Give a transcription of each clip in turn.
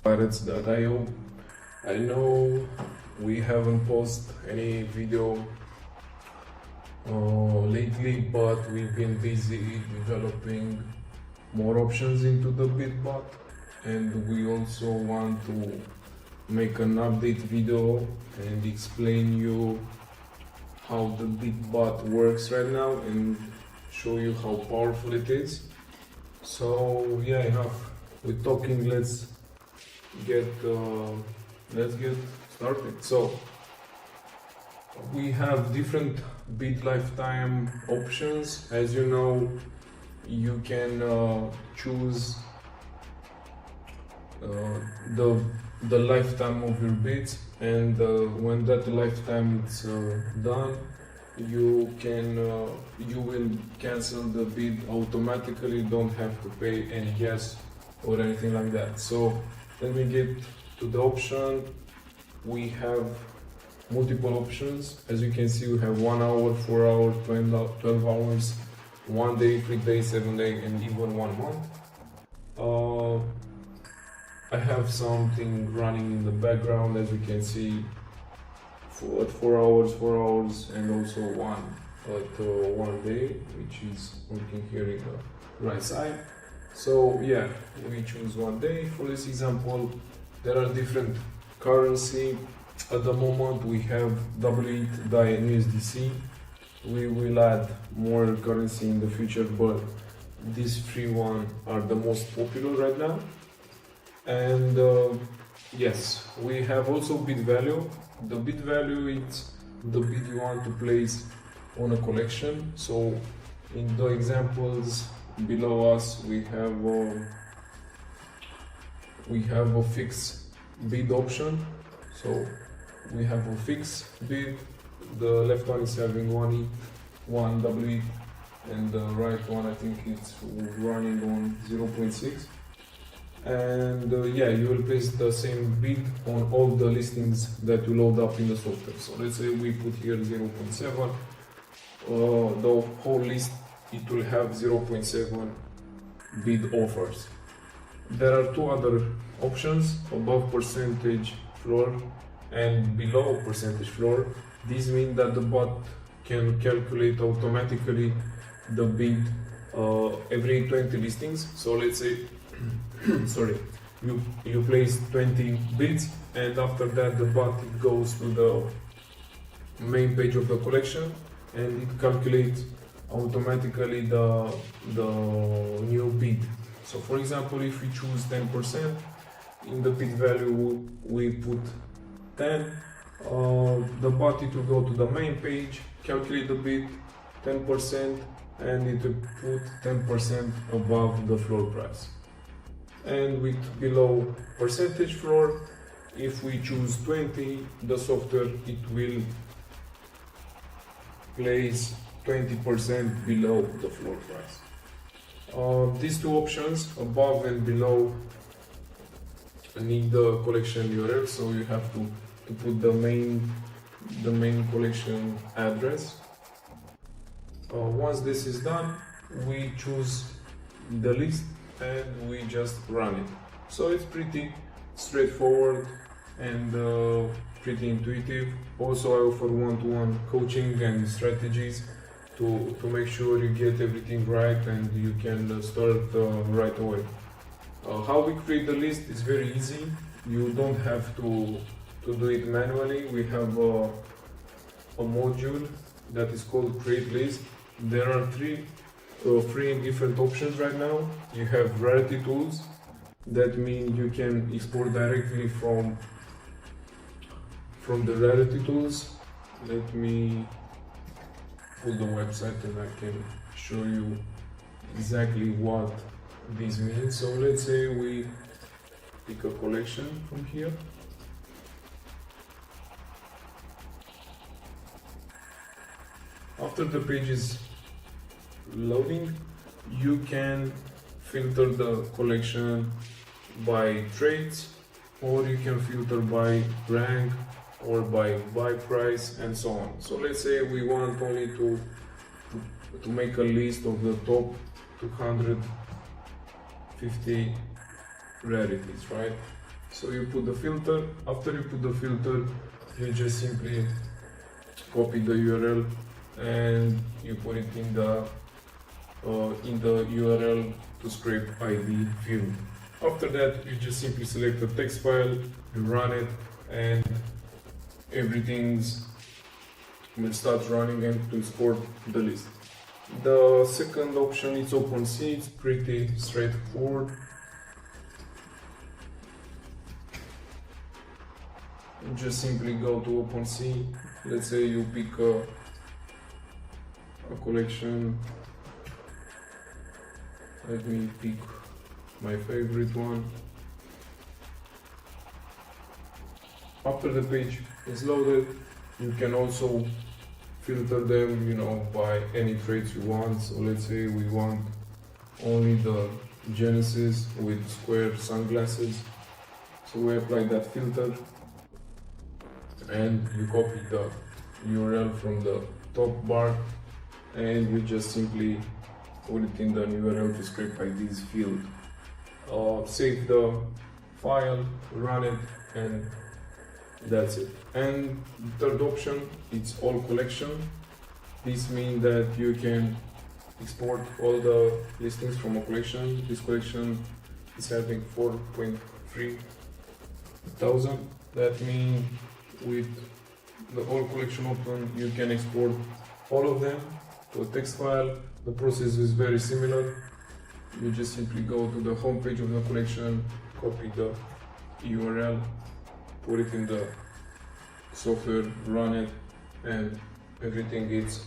Pirates.io. I know we haven't posted any video lately, but we've been busy developing more options into the Bitbot, and we also want to make an update video and explain you how the Bitbot works right now and show you how powerful it is. So yeah, enough with talking. Let's get started. So we have different bid lifetime options. As you know, you can choose the lifetime of your bids, and when that lifetime is done, you will cancel the bid automatically. Don't have to pay any gas or anything like that. So let me get to the option. We have multiple options. As you can see, we have 1 hour, 4 hours, 12 hours, 1 day, 3 days, 7 days, and even 1 month. I have something running in the background, as you can see, for 4 hours, and also one at 1 day, which is working here in the right side. So yeah, we choose 1 day. For this example, there are different currency. At the moment we have W8 DAI and USDC. We will add more currency in the future, but these three are the most popular right now. And yes, we have also bid value. The bid value is the bid you want to place on a collection. So in the examples below us, we have a fixed bid option. So we have a fixed bid. The left one is having 1 W, and the right one, I think it's running on 0.6. And yeah, you will place the same bid on all the listings that you load up in the software. So let's say we put here 0.7, the whole list, it will have 0.7 bid offers. There are two other options, above percentage floor and below percentage floor. This means that the bot can calculate automatically the bid every 20 listings. So let's say sorry, you place 20 bids, and after that the bot goes to the main page of the collection and it calculates automatically the new bid. So for example, if we choose 10%, in the bid value we put 10, the bot, it will go to the main page, calculate the bid 10%, and it will put 10% above the floor price. And with below percentage floor, if we choose 20, the software, it will place 20% below the floor price. These two options, above and below, need the collection URL, so you have to put the main collection address. Once this is done, we choose the list and we just run it. So it's pretty straightforward and pretty intuitive. Also, I offer one-to-one coaching and strategies to make sure you get everything right and you can start right away. How we create the list is very easy. You don't have to do it manually. We have a module that is called create list. There are three different options right now. You have rarity tools. That means you can export directly from the rarity tools. Let me pull the website and I can show you exactly what this means. So let's say we pick a collection from here. After the page is loading, you can filter the collection by trades, or you can filter by rank or by buy price and so on. So let's say we want only to make a list of the top 250 rarities, right? So you put the filter. After you put the filter, you just simply copy the URL and you put it in the URL to scrape ID field. After that, you just simply select the text file, you run it, and everything will start running and to export the list. The second option is OpenSea. It's pretty straightforward. You just simply go to OpenSea. Let's say you pick a collection. Let me pick my favorite one. After the page is loaded, you can also filter them, by any traits you want. So let's say we want only the Genesis with square sunglasses. So we apply that filter and you copy the URL from the top bar and you just simply put it in the URL to scrape IDs field. Save the file, run it, and that's it. And the third option, it's all collection. This means that you can export all the listings from a collection. This collection is having 4.3 thousand. That means with the whole collection open, you can export all of them to a text file. The process is very similar. You just simply go to the home page of the collection, copy the URL, put it in the software, run it, and everything is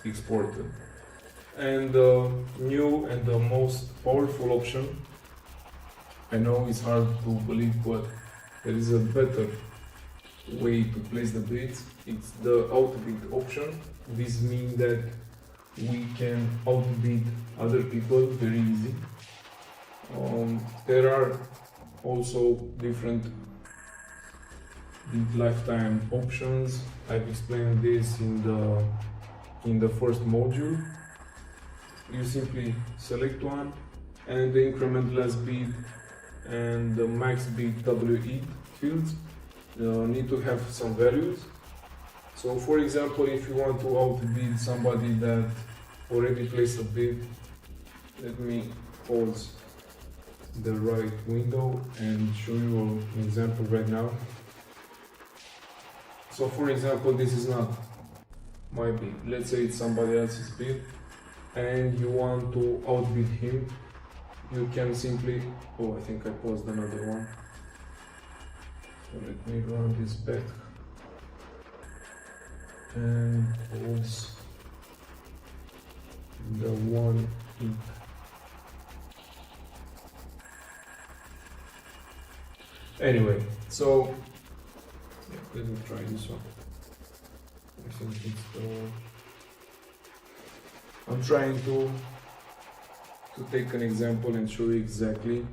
exported. And the new and the most powerful option, I know it's hard to believe, but there is a better way to place the bids. It's the outbid option. This means that we can outbid other people very easy. There are also different bid lifetime options. I've explained this in the first module. You simply select one, and the increment last bid and the max bid WE fields need to have some values. So for example, if you want to outbid somebody that already placed a bid, let me pause the right window and show you an example right now. So for example, this is not my bid. Let's say it's somebody else's bid and you want to outbid him. You can simply, I think I paused another one. So let me run this back and pause the one hit. Anyway, so let me try this one. I think it's I'm trying to take an example and show you exactly.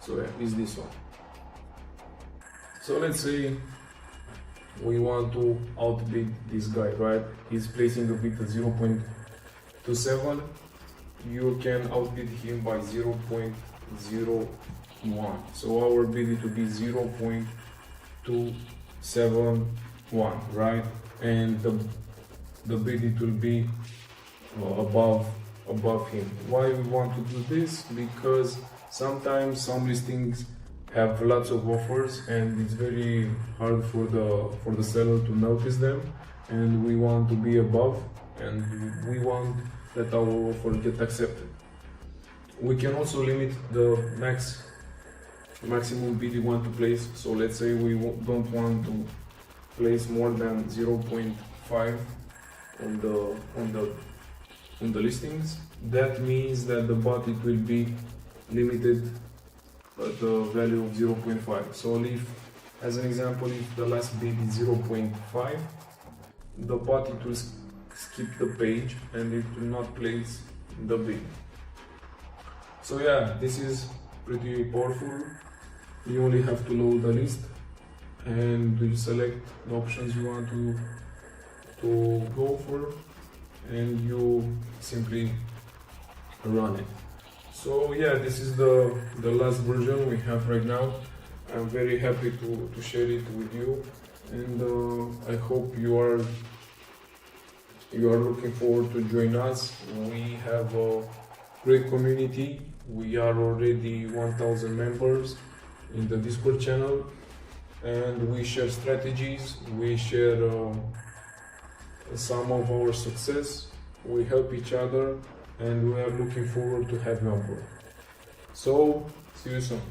So yeah, is this one. So let's say we want to outbid this guy, right? He's placing the bid at 0.27. You can outbid him by 0.01. So our bid it will be 0.271, right? And the bid it will be above him. Why we want to do this? Because sometimes some listings have lots of offers and it's very hard for the seller to notice them, and we want to be above and we want that our offer get accepted. We can also limit the maximum bid we want to place. So let's say we don't want to place more than 0.5 on the listings. That means that the bot it will be limited at the value of 0.5. So if, as an example, if the last bid is 0.5, the bot it will skip the page and it will not place the bid. So yeah, this is pretty powerful. You only have to load the list and you select the options you want to go for and you simply run it. So yeah, this is the last version we have right now. I'm very happy to share it with you, and I hope you are looking forward to join us. We have a great community. We are already 1,000 members in the Discord channel, and we share strategies. We share some of our success. We help each other, and we are looking forward to have you on board. So, see you soon.